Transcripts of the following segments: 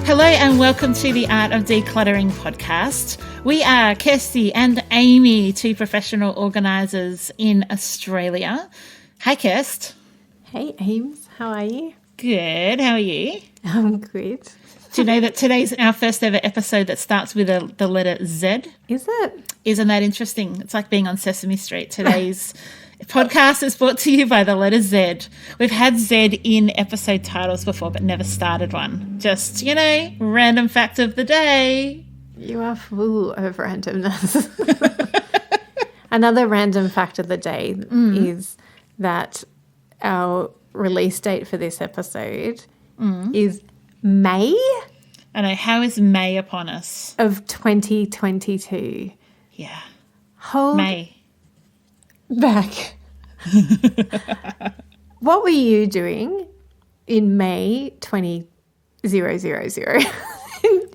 Hello and welcome to the Art of Decluttering podcast. We are Kirsty and Amy, two professional organisers in Australia. Hi, Kirst. Hey, Ames. How are you? Good. How are you? I'm good. Do you know that today's our first ever episode that starts with the letter Z? Is it? Isn't that interesting? It's like being on Sesame Street. Today's podcast is brought to you by the letter Z. We've had Z in episode titles before, but never started one. Just, random fact of the day. You are full of randomness. Another random fact of the day is that our release date for this episode is May. I know. How is May upon us? Of 2022. Yeah. Hold May. back. What were you doing in May 2000?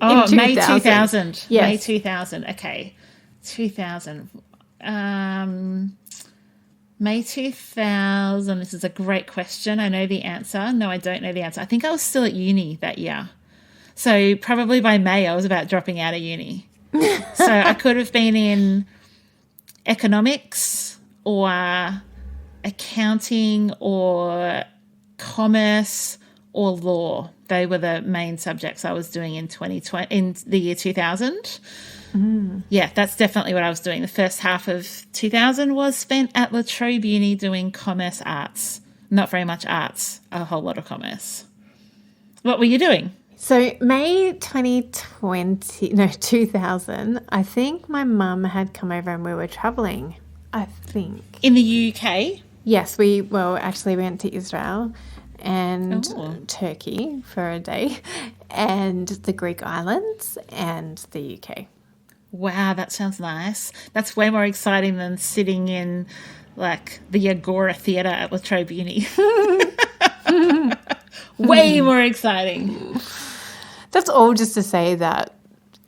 Oh, May 2000. Yes. May 2000. Okay. 2000. May 2000. This is a great question. I know the answer. No, I don't know the answer. I think I was still at uni that year. So probably by May I was about dropping out of uni. So I could have been in economics or accounting or commerce or law. They were the main subjects I was doing in 2020 in the year 2000. Yeah, that's definitely what I was doing. The first half of 2000 was spent at La Trobe Uni doing commerce arts. Not very much arts, a whole lot of commerce. What were you doing? So May 2000, I think my mum had come over and we were travelling, I think. In the UK? Yes, we went to Israel and Turkey for a day and the Greek islands and the UK. Wow, that sounds nice. That's way more exciting than sitting in, like, the Agora Theatre at La Trobe Uni. Way more exciting. That's all just to say that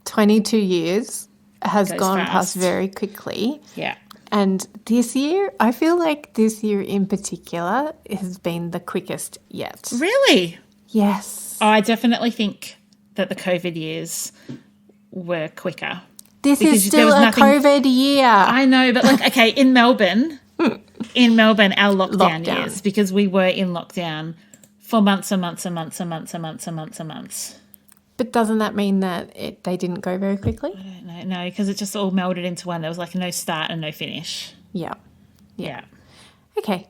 22 years has gone past very quickly. Yeah. And this year, I feel like this year in particular has been the quickest yet. Really? Yes. Oh, I definitely think that the COVID years were quicker. This is still a COVID year. I know, but okay, in Melbourne, our lockdown years, because we were in lockdown for months and months and months and months and months and months and months. But doesn't that mean that they didn't go very quickly? I don't know, no, because it just all melded into one. There was like no start and no finish. Yeah. Okay.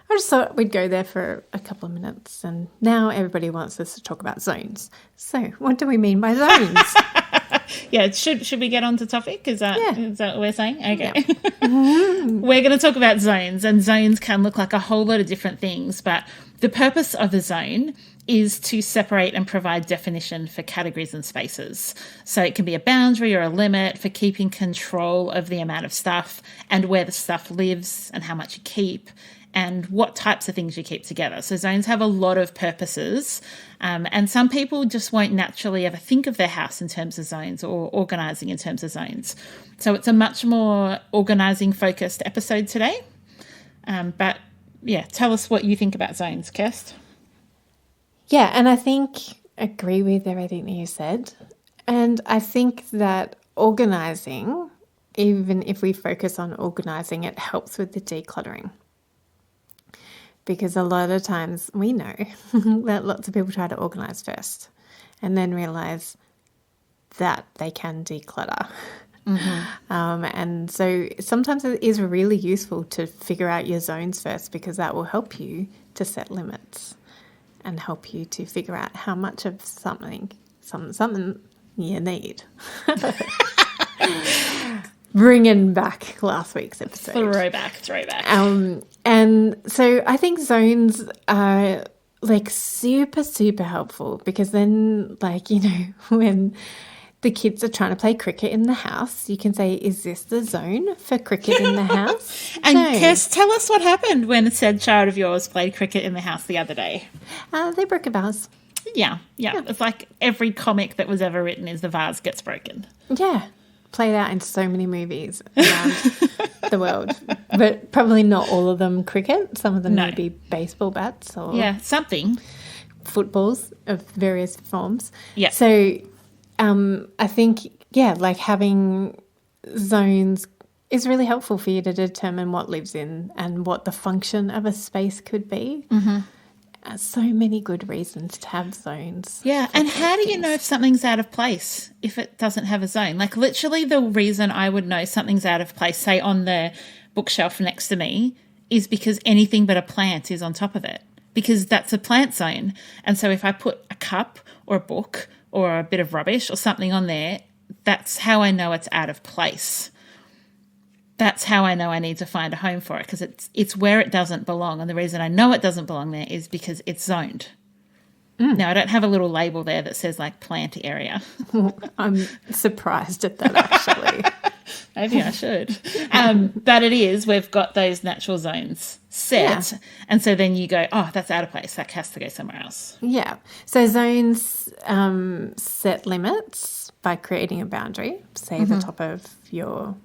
I just thought we'd go there for a couple of minutes, and now everybody wants us to talk about zones. So what do we mean by zones? Yeah, should we get on to topic? Is that what we're saying? Okay. Yeah. We're going to talk about zones, and zones can look like a whole lot of different things, but the purpose of a zone is to separate and provide definition for categories and spaces. So it can be a boundary or a limit for keeping control of the amount of stuff and where the stuff lives and how much you keep and what types of things you keep together. So zones have a lot of purposes, and some people just won't naturally ever think of their house in terms of zones or organising in terms of zones. So it's a much more organising focused episode today. But yeah, tell us what you think about zones, Kirst. Yeah, and I agree with everything that you said. And I think that organising, even if we focus on organising, it helps with the decluttering. Because a lot of times we know that lots of people try to organise first and then realise that they can declutter. Mm-hmm. And so sometimes it is really useful to figure out your zones first, because that will help you to set limits and help you to figure out how much of something you need. Bringing back last week's episode. Throwback. And so I think zones are like super, super helpful, because then, like, when the kids are trying to play cricket in the house, you can say, is this the zone for cricket in the house? And Kirst, tell us what happened when said child of yours played cricket in the house the other day. They broke a vase. Yeah. It's like every comic that was ever written is the vase gets broken. Yeah. Played out in so many movies around the world. But probably not all of them cricket. Some of them may be baseball bats. Or something. footballs of various forms. Yeah. So I think, like having zones is really helpful for you to determine what lives in and what the function of a space could be. Mm-hmm. So many good reasons to have zones. Yeah, and how do you know if something's out of place if it doesn't have a zone? Like literally the reason I would know something's out of place, say on the bookshelf next to me, is because anything but a plant is on top of it, because that's a plant zone. And so if I put a cup or a book or a bit of rubbish or something on there, that's how I know it's out of place. That's how I know I need to find a home for it, because it's where it doesn't belong. And the reason I know it doesn't belong there is because it's zoned. Now, I don't have a little label there that says like plant area. I'm surprised at that, actually. Maybe I should. But it is, we've got those natural zones set. Yeah. And so then you go, oh, that's out of place. That has to go somewhere else. Yeah. So zones set limits by creating a boundary, say the top of your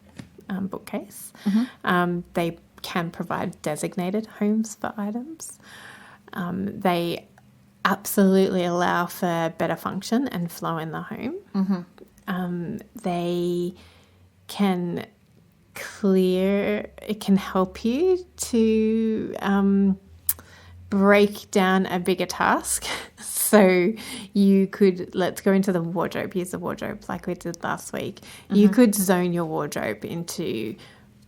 bookcase. Mm-hmm. They can provide designated homes for items. They absolutely allow for better function and flow in the home. Mm-hmm. They can it can help you to break down a bigger task. So you could, let's go into the wardrobe. Use the wardrobe like we did last week. Mm-hmm. You could zone your wardrobe into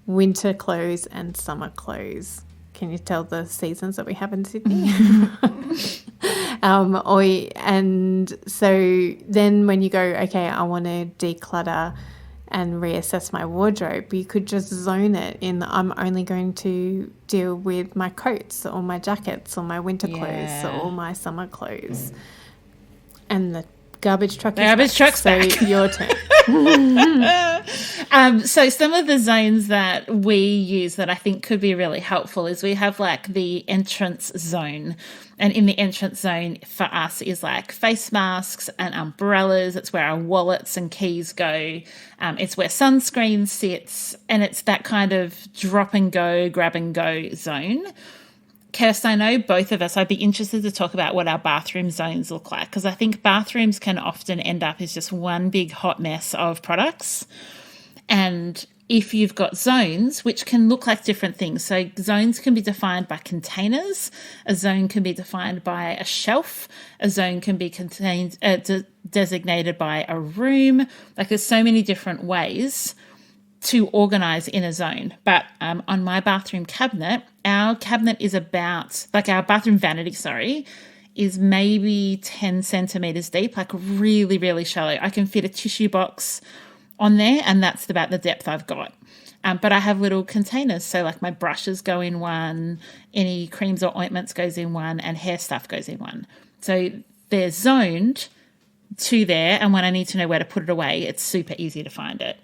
winter clothes and summer clothes. Can you tell the seasons that we have in Sydney? And so then when you go, okay, I want to declutter and reassess my wardrobe, you could just zone it in I'm only going to deal with my coats or my jackets or my winter clothes or my summer clothes. And the garbage truck's back. So your turn. So some of the zones that we use that I think could be really helpful is we have like the entrance zone. And in the entrance zone for us is like face masks and umbrellas. It's where our wallets and keys go. It's where sunscreen sits. And it's that kind of drop and go, grab and go zone. Kirsty, I know both of us, I'd be interested to talk about what our bathroom zones look like, because I think bathrooms can often end up as just one big hot mess of products. And if you've got zones, which can look like different things. So zones can be defined by containers. A zone can be defined by a shelf. A zone can be designated by a room. Like there's so many different ways to organise in a zone. But on my bathroom cabinet, our cabinet is about, like our bathroom vanity, is maybe 10 centimetres deep, like really, really shallow. I can fit a tissue box on there, and that's about the depth I've got. But I have little containers, so like my brushes go in one, any creams or ointments goes in one, and hair stuff goes in one. So they're zoned to there, and when I need to know where to put it away, it's super easy to find it.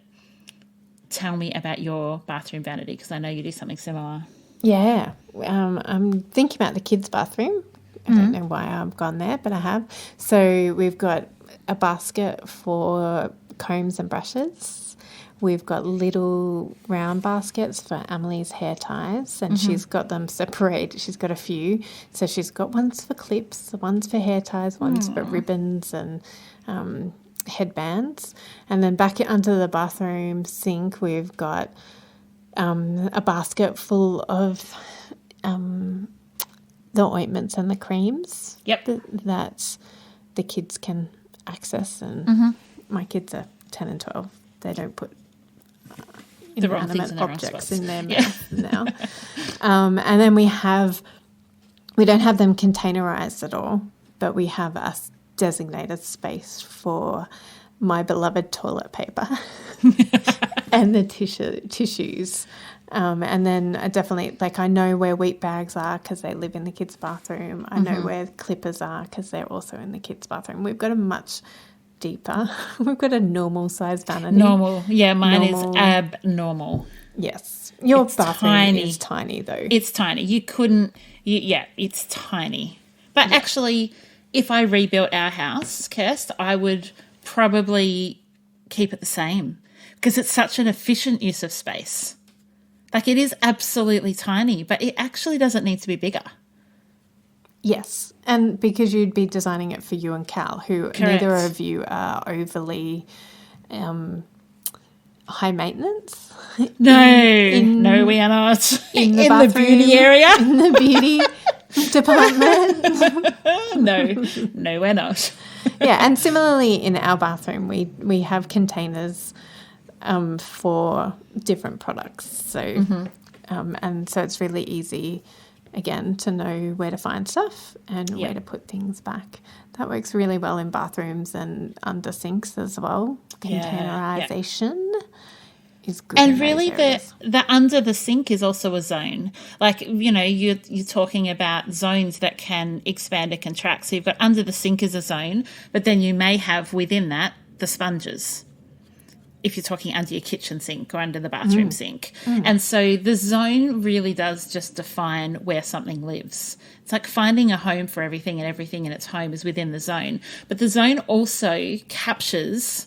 Tell me about your bathroom vanity, because I know you do something similar. Yeah, I'm thinking about the kids' bathroom. I don't know why I've gone there, but I have. So we've got a basket for combs and brushes. We've got little round baskets for Emily's hair ties, and she's got them separated. She's got a few. So she's got ones for clips, ones for hair ties, ones for ribbons and headbands. And then back under the bathroom sink, we've got a basket full of the ointments and the creams that the kids can access. And my kids are 10 and 12. They don't put inanimate objects in their mouth now. And then we don't have them containerized at all, but we have a designated space for my beloved toilet paper and the tissues. And then I definitely, I know where wheat bags are because they live in the kids' bathroom. I know where clippers are because they're also in the kids' bathroom. We've got a much deeper, we've got a normal size vanity. Normal. Yeah, mine is abnormal. Yes. Your bathroom is tiny though. It's tiny. It's tiny. But actually, if I rebuilt our house, Kirst, I would probably keep it the same because it's such an efficient use of space. Like it is absolutely tiny, but it actually doesn't need to be bigger. Yes, and because you'd be designing it for you and Cal, who neither of you are overly high maintenance. No, we are not. In the in bathroom, the beauty area. In the beauty department. No, we're not. Yeah, and similarly in our bathroom, we have containers for different products. So, and so it's really easy, again, to know where to find stuff and where to put things back. That works really well in bathrooms and under sinks as well. Containerization is good. And really the under the sink is also a zone. Like, you know, you're talking about zones that can expand and contract. So you've got under the sink as a zone, but then you may have within that the sponges, if you're talking under your kitchen sink or under the bathroom sink. And so the zone really does just define where something lives. It's like finding a home for everything, and everything in its home is within the zone. But the zone also captures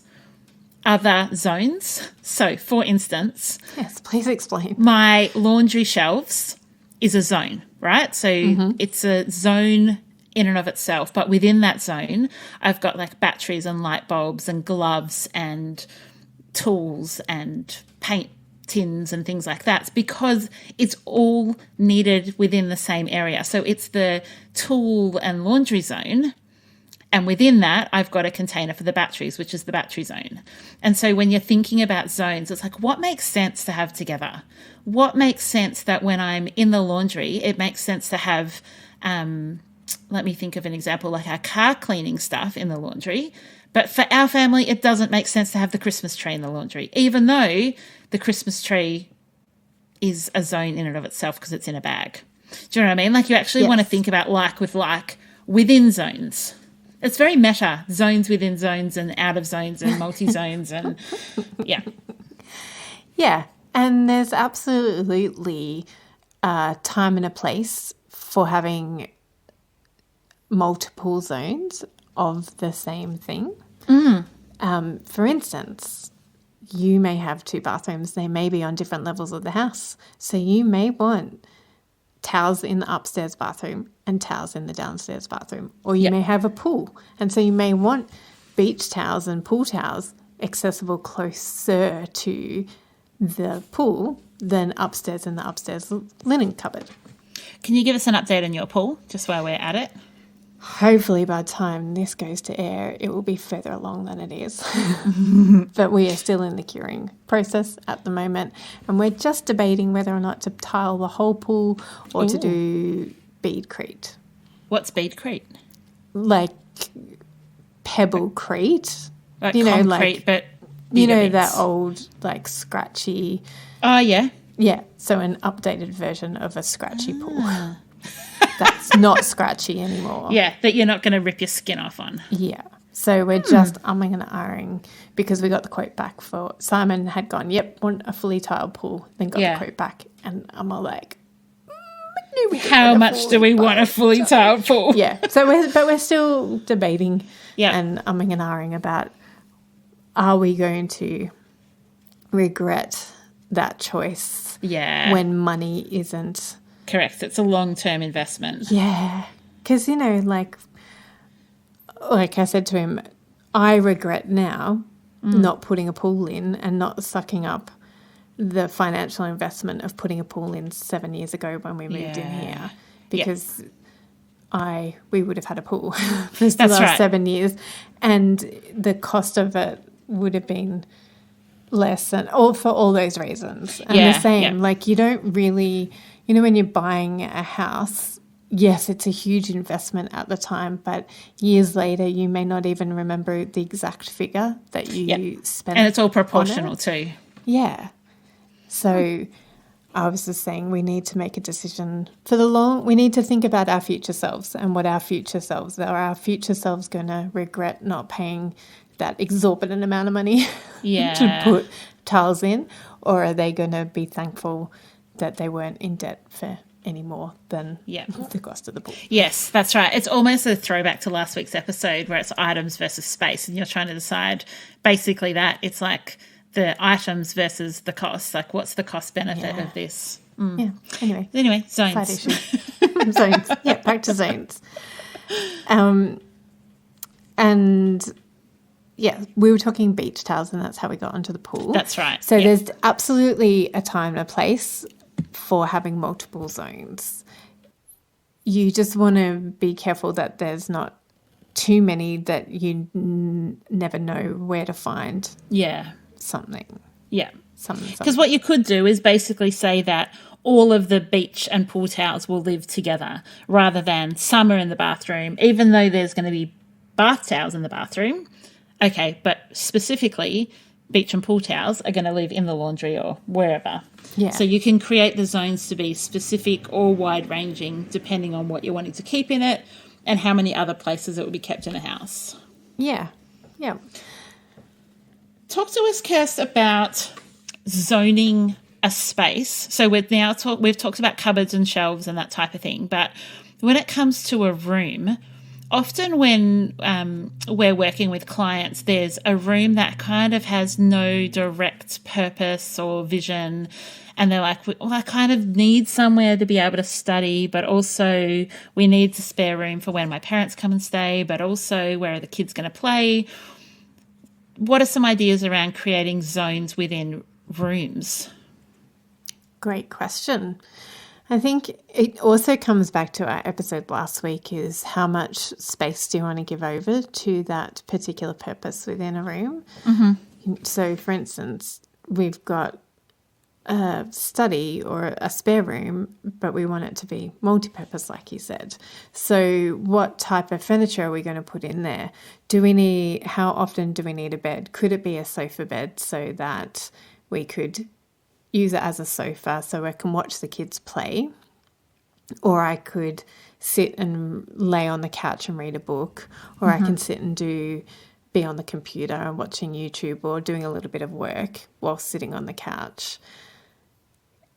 other zones. So, for instance... Yes, please explain. My laundry shelves is a zone, right? So it's a zone in and of itself. But within that zone, I've got like batteries and light bulbs and gloves and tools and paint tins and things like that. It's because it's all needed within the same area. So it's the tool and laundry zone. And within that, I've got a container for the batteries, which is the battery zone. And so when you're thinking about zones, it's like, what makes sense to have together? What makes sense that when I'm in the laundry, it makes sense to have, let me think of an example, like our car cleaning stuff in the laundry. But for our family, it doesn't make sense to have the Christmas tree in the laundry, even though the Christmas tree is a zone in and of itself because it's in a bag. Do you know what I mean? Like, you actually want to think about like with like within zones. It's very meta, zones within zones and out of zones and multi-zones and yeah. Yeah, and there's absolutely a time and a place for having multiple zones of the same thing. For instance, you may have two bathrooms. They may be on different levels of the house. So you may want towels in the upstairs bathroom and towels in the downstairs bathroom. Or you may have a pool. And so you may want beach towels and pool towels accessible closer to the pool than upstairs in the upstairs linen cupboard. Can you give us an update on your pool, just while we're at it? Hopefully by the time this goes to air, it will be further along than it is. But we are still in the curing process at the moment. And we're just debating whether or not to tile the whole pool or to do beadcrete. What's beadcrete? Like pebblecrete. Like concrete, but you know, that old, like, scratchy... Oh, yeah. Yeah, so an updated version of a scratchy pool. That's not scratchy anymore. Yeah, that you're not going to rip your skin off on. Yeah. So we're just umming and ahhing because we got the quote back for... Simon had gone, yep, want a fully tiled pool, then got the quote back. And I'm all like... How much do we want a fully tiled pool? Yeah. So we're still debating Yeah. and umming and ahhing about, are we going to regret that choice when money isn't... Correct. It's a long-term investment. Yeah. Because, you know, like I said to him, I regret now not putting a pool in and not sucking up the financial investment of putting a pool in 7 years ago when we moved in here. Because we would have had a pool for the last 7 years. And the cost of it would have been less, and all for all those reasons. And the same, like, you don't really... You know, when you're buying a house, yes, it's a huge investment at the time, but years later you may not even remember the exact figure that you spent. And it's all proportional too. Yeah. So I was just saying we need to make a decision for the long... We need to think about our future selves and what our future selves are. Our future selves going to regret not paying that exorbitant amount of money to put tiles in, or are they going to be thankful that they weren't in debt for any more than the cost of the pool? Yes, that's right. It's almost a throwback to last week's episode where it's items versus space, and you're trying to decide basically that. It's like the items versus the cost. Like, what's the cost benefit of this? Yeah. Anyway, Side zones. issue. Zones. Yeah, back to zones. And yeah, we were talking beach towels, and that's how we got onto the pool. That's right. So there's absolutely a time and a place for having multiple zones. You just want to be careful that there's not too many that you never know where to find something. Yeah. Something. Because what you could do is basically say that all of the beach and pool towels will live together rather than some are in the bathroom, even though there's going to be bath towels in the bathroom. Okay, but specifically beach and pool towels are going to live in the laundry or wherever. Yeah. So you can create the zones to be specific or wide-ranging depending on what you're wanting to keep in it and how many other places it will be kept in a house. Yeah. Yeah. Talk to us, Kirst, about zoning a space. So we've talked about cupboards and shelves and that type of thing, but when it comes to a room, often when we're working with clients, there's a room that kind of has no direct purpose or vision, and they're like, well, I kind of need somewhere to be able to study, but also we need to spare room for when my parents come and stay, but also where are the kids going to play? What are some ideas around creating zones within rooms? Great question. I think it also comes back to our episode last week, is how much space do you want to give over to that particular purpose within a room? Mm-hmm. So, for instance, we've got a study or a spare room, but we want it to be multi-purpose, like you said. So what type of furniture are we going to put in there? How often do we need a bed? Could it be a sofa bed so that we could use it as a sofa so I can watch the kids play? Or I could sit and lay on the couch and read a book, or I can sit and be on the computer and watching YouTube or doing a little bit of work while sitting on the couch.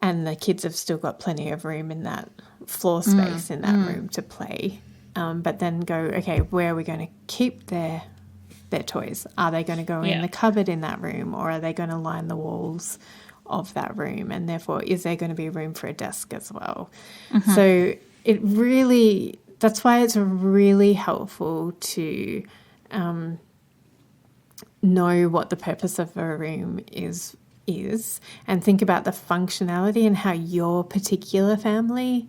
And the kids have still got plenty of room in that floor space in that room to play. But then go, okay, where are we going to keep their toys? Are they going to go in the cupboard in that room, or are they going to line the walls of that room? And therefore, is there going to be room for a desk as well? Mm-hmm. So that's why it's really helpful to know what the purpose of a room is and think about the functionality and how your particular family,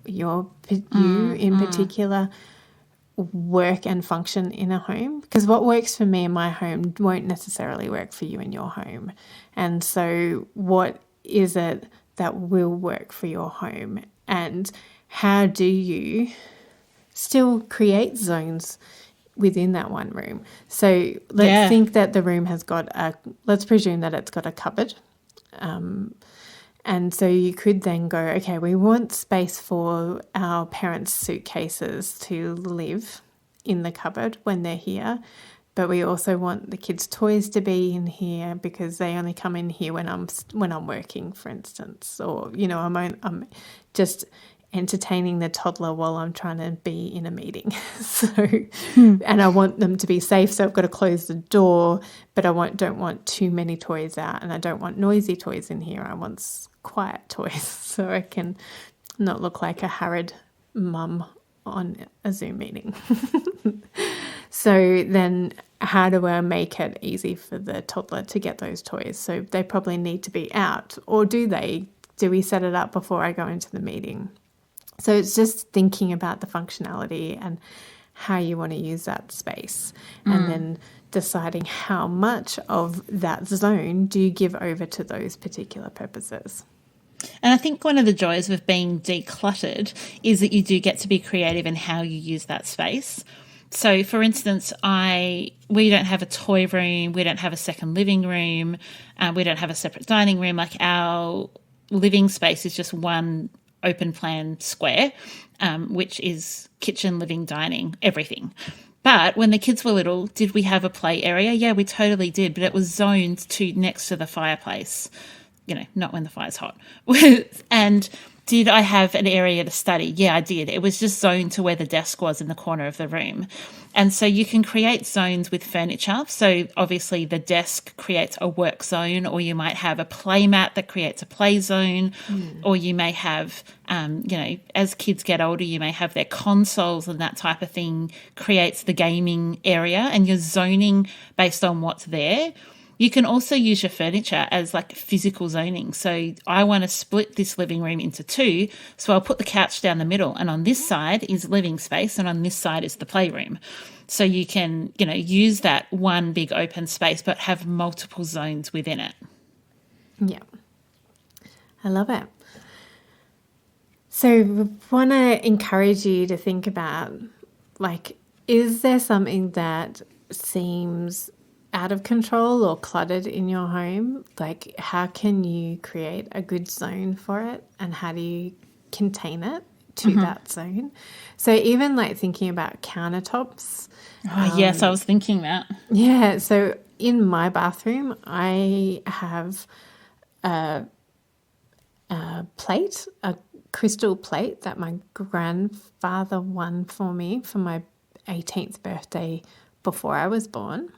you in particular, work and function in a home. Because what works for me in my home won't necessarily work for you in your home. And so what is it that will work for your home? And how do you still create zones within that one room? So let's think that the room has let's presume that it's got a cupboard. And so you could then go, okay, we want space for our parents' suitcases to live in the cupboard when they're here, but we also want the kids' toys to be in here because they only come in here when I'm working, for instance, or I'm just entertaining the toddler while I'm trying to be in a meeting. And I want them to be safe, so I've got to close the door, but I don't want too many toys out, and I don't want noisy toys in here. I want quiet toys so I can not look like a harried mum on a Zoom meeting. So then how do I make it easy for the toddler to get those toys? So they probably need to be out, or do we set it up before I go into the meeting? So it's just thinking about the functionality and how you want to use that space, and then deciding how much of that zone do you give over to those particular purposes. And I think one of the joys of being decluttered is that you do get to be creative in how you use that space. So, for instance, we don't have a toy room, we don't have a second living room, we don't have a separate dining room. Like, our living space is just one open plan square, which is kitchen, living, dining, everything. But when the kids were little, did we have a play area? Yeah, we totally did, but it was zoned next to the fireplace, not when the fire's hot. And Did I have an area to study? Yeah, I did. It was just zoned to where the desk was in the corner of the room. And so you can create zones with furniture. So obviously the desk creates a work zone, or you might have a play mat that creates a play zone, or you may have, as kids get older, you may have their consoles, and that type of thing creates the gaming area, and you're zoning based on what's there. You can also use your furniture as like physical zoning. So I want to split this living room into two. So I'll put the couch down the middle, and on this side is living space, and on this side is the playroom. So you can, use that one big open space, but have multiple zones within it. Yeah. I love it. So we want to encourage you to think about, like, is there something that seems out of control or cluttered in your home? Like, how can you create a good zone for it, and how do you contain it to that zone? So even like thinking about countertops. Oh, yes, I was thinking that. Yeah, so in my bathroom, I have a plate, a crystal plate that my grandfather won for me for my 18th birthday before I was born.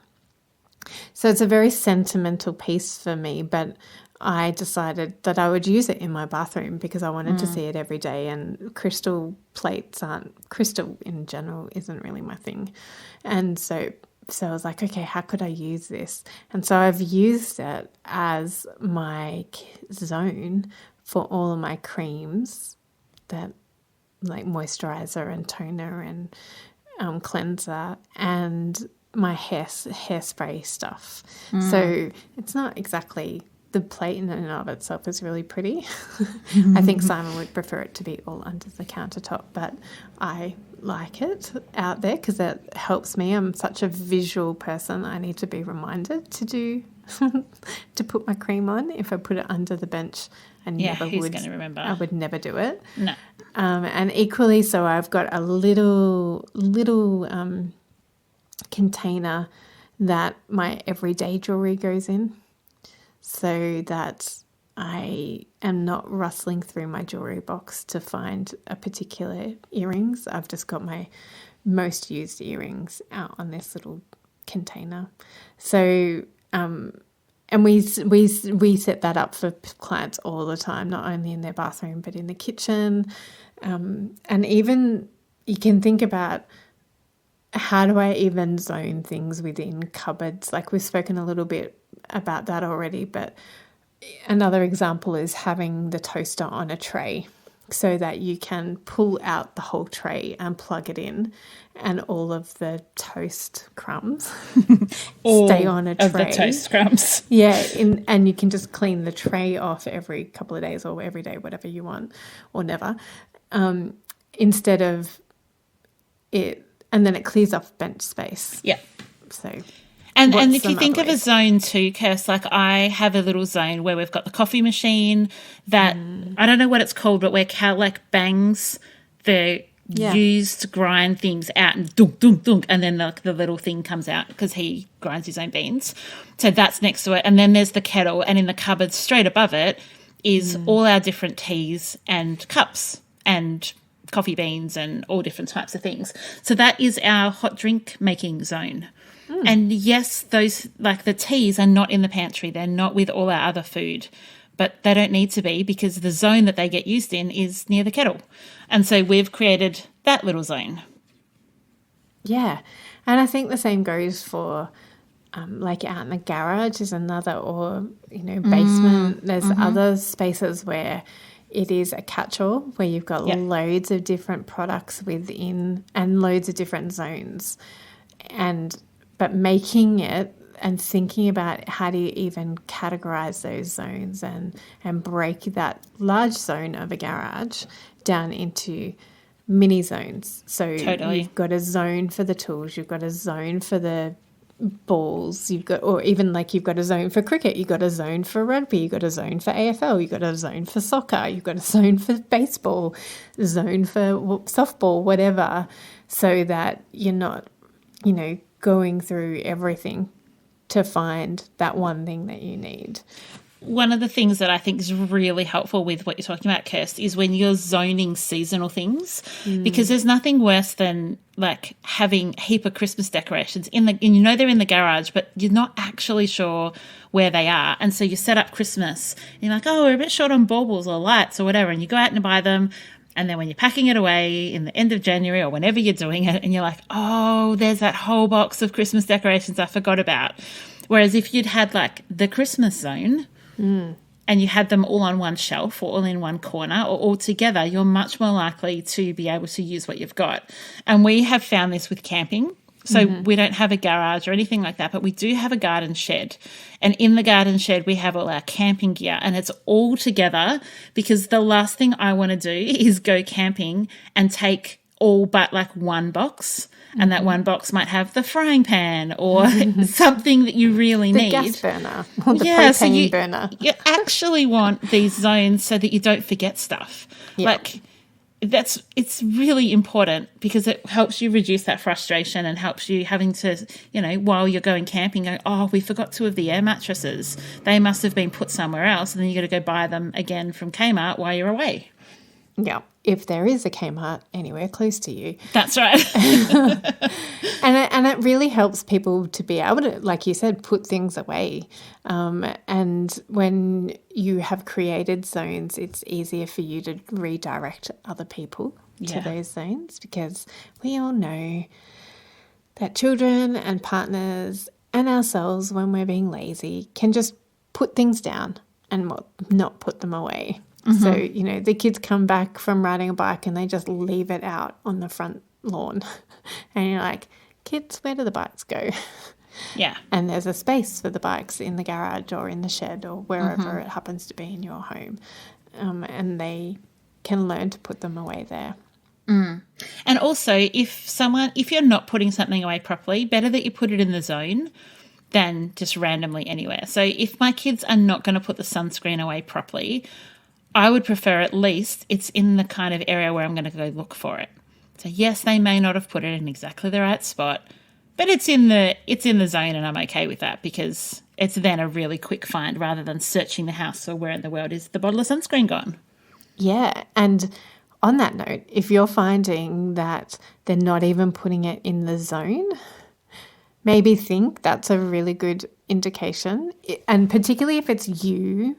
So it's a very sentimental piece for me, but I decided that I would use it in my bathroom because I wanted to see it every day, and crystal in general isn't really my thing. And so I was like, okay, how could I use this? And so I've used it as my zone for all of my creams, that like moisturizer and toner and cleanser, and my hairspray stuff. So it's not exactly, the plate in and of itself is really pretty. I think Simon would prefer it to be all under the countertop, but I like it out there because it helps me. I'm such a visual person. I need to be reminded to do to put my cream on. If I put it under the bench, I never who's would. going to remember? I would never do it. No. And equally, so I've got a little container that my everyday jewelry goes in, so that I am not rustling through my jewelry box to find a particular earrings. I've just got my most used earrings out on this little container. So, and we set that up for clients all the time, not only in their bathroom but in the kitchen, and even you can think about, how do I even zone things within cupboards? Like, we've spoken a little bit about that already, but another example is having the toaster on a tray so that you can pull out the whole tray and plug it in, and all of the toast crumbs stay on a tray. Of the toast crumbs. Yeah, and you can just clean the tray off every couple of days or every day, whatever you want, or never, instead of it. And then it clears off bench space. Yeah. So, and if you think of a zone too, Kirst, like I have a little zone where we've got the coffee machine that, I don't know what it's called, but where Cal like bangs the used grind things out and dunk, dunk, dunk, and then the little thing comes out because he grinds his own beans. So that's next to it. And then there's the kettle, and in the cupboard straight above it is all our different teas and cups and coffee beans and all different types of things. So that is our hot drink making zone. And yes, those, like the teas, are not in the pantry. They're not with all our other food, but they don't need to be, because the zone that they get used in is near the kettle. And so we've created that little zone. Yeah. And I think the same goes for like out in the garage is another, or, basement. There's other spaces where it is a catch-all, where you've got loads of different products within and loads of different zones. But making it and thinking about how do you even categorize those zones and break that large zone of a garage down into mini zones. So you've got a zone for the tools, you've got a zone for the balls, you've got a zone for cricket, you've got a zone for rugby, you've got a zone for AFL, you've got a zone for soccer, you've got a zone for baseball, a zone for softball, whatever, so that you're not, going through everything to find that one thing that you need. one of the things that I think is really helpful with what you're talking about, Kirsty, is when you're zoning seasonal things, because there's nothing worse than like having a heap of Christmas decorations and you know they're in the garage, but you're not actually sure where they are. And so you set up Christmas and you're like, oh, we're a bit short on baubles or lights or whatever. And you go out and buy them. And then when you're packing it away in the end of January or whenever you're doing it, and you're like, oh, there's that whole box of Christmas decorations I forgot about. Whereas if you'd had like the Christmas zone and you had them all on one shelf or all in one corner or all together, you're much more likely to be able to use what you've got. And we have found this with camping. So we don't have a garage or anything like that, but we do have a garden shed. And in the garden shed, we have all our camping gear and it's all together, because the last thing I want to do is go camping and take all but like one box. And that one box might have the frying pan or something that you really need. The gas burner or the propane burner. You actually want these zones so that you don't forget stuff. Yeah. Like it's really important, because it helps you reduce that frustration and helps you having to, you know, while you're going camping, go, oh, we forgot 2 of the air mattresses. They must have been put somewhere else. And then you got to go buy them again from Kmart while you're away. Yeah, if there is a Kmart anywhere close to you. That's right. And it really helps people to be able to, like you said, put things away. And when you have created zones, it's easier for you to redirect other people to those zones, because we all know that children and partners and ourselves, when we're being lazy, can just put things down and not put them away. So, you know, the kids come back from riding a bike and they just leave it out on the front lawn. And you're like, kids, where do the bikes go? Yeah. And there's a space for the bikes in the garage or in the shed or wherever it happens to be in your home. And they can learn to put them away there. And also, if you're not putting something away properly, better that you put it in the zone than just randomly anywhere. So if my kids are not going to put the sunscreen away properly, I would prefer at least it's in the kind of area where I'm going to go look for it. So yes, they may not have put it in exactly the right spot, but it's in the zone, and I'm okay with that, because it's then a really quick find rather than searching the house for where in the world is the bottle of sunscreen gone. Yeah, and on that note, if you're finding that they're not even putting it in the zone, maybe think that's a really good indication, and particularly if it's you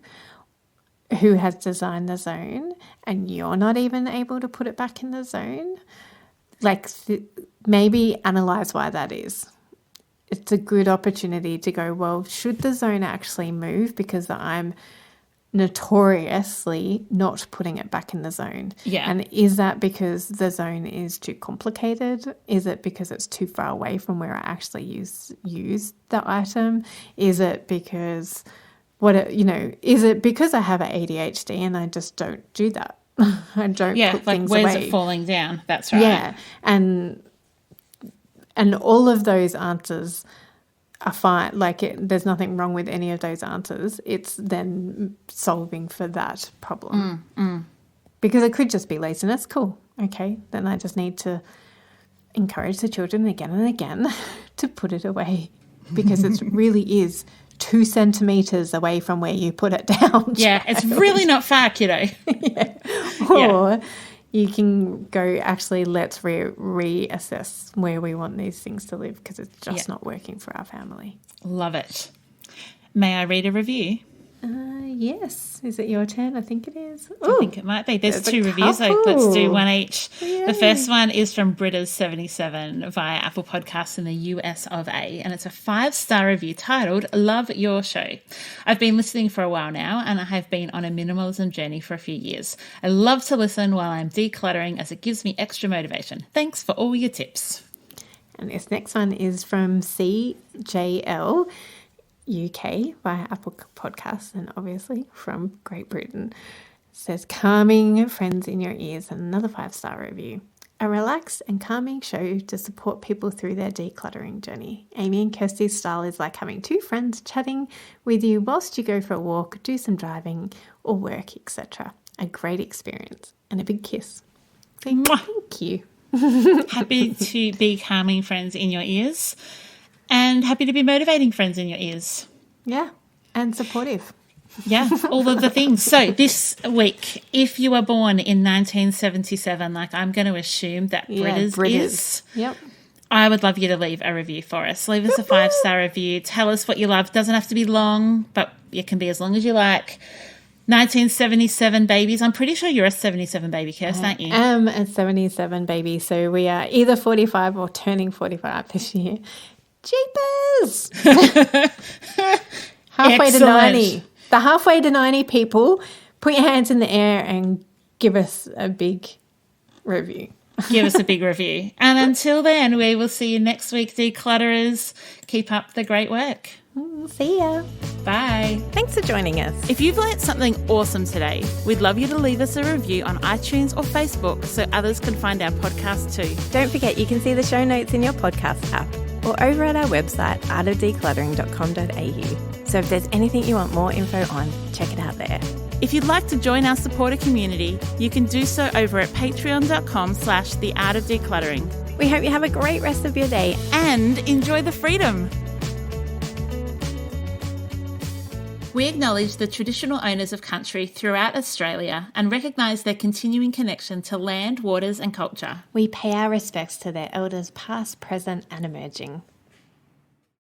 who has designed the zone and you're not even able to put it back in the zone, like maybe analyze why that is. It's a good opportunity to go, well, should the zone actually move because I'm notoriously not putting it back in the zone? Yeah. And is that because the zone is too complicated? Is it because it's too far away from where I actually use the item? Is it because is it because I have ADHD and I just don't do that? I don't put things away. Where's it falling down? That's right. Yeah, and all of those answers are fine. Like there's nothing wrong with any of those answers. It's then solving for that problem. Because it could just be laziness. Cool. Okay, then I just need to encourage the children again and again to put it away, because it really is 2 centimetres away from where you put it down. Yeah, it's really not far, kiddo. Or you can go, actually, let's reassess where we want these things to live, because it's just not working for our family. Love it. May I read a review? Yes. Is it your turn? I think it is. I think it might be. There's 2 reviews, so let's do one each. Yay. The first one is from Britters77 via Apple Podcasts in the US of A, and it's a 5-star review titled, Love Your Show. I've been listening for a while now, and I have been on a minimalism journey for a few years. I love to listen while I'm decluttering, as it gives me extra motivation. Thanks for all your tips. And this next one is from CJL UK via Apple Podcasts, and obviously from Great Britain. It says, calming friends in your ears, and another 5-star review. A relaxed and calming show to support people through their decluttering journey. Amy and Kirsty's style is like having 2 friends chatting with you whilst you go for a walk, do some driving or work, etc. A great experience, and a big kiss. Thank you. Happy to be calming friends in your ears. And happy to be motivating friends in your ears. Yeah, and supportive. Yeah, all of the things. So this week, if you were born in 1977, like I'm going to assume that Britters is, Yep. I would love you to leave a review for us. Leave us a 5-star review. Tell us what you love. Doesn't have to be long, but it can be as long as you like. 1977 babies. I'm pretty sure you're a 77 baby, Kirst, aren't you? I am a 77 baby, so we are either 45 or turning 45 this year. Jeepers! Halfway to 90. The halfway to 90 people, put your hands in the air and give us a big review. Give us a big review. And until then, we will see you next week, declutterers. Keep up the great work. See ya. Bye. Thanks for joining us. If you've learnt something awesome today, we'd love you to leave us a review on iTunes or Facebook so others can find our podcast too. Don't forget you can see the show notes in your podcast app or over at our website, artofdecluttering.com.au. So if there's anything you want more info on, check it out there. If you'd like to join our supporter community, you can do so over at patreon.com/theartofdecluttering. We hope you have a great rest of your day And enjoy the freedom. We acknowledge the traditional owners of country throughout Australia and recognise their continuing connection to land, waters and culture. We pay our respects to their elders past, present and emerging.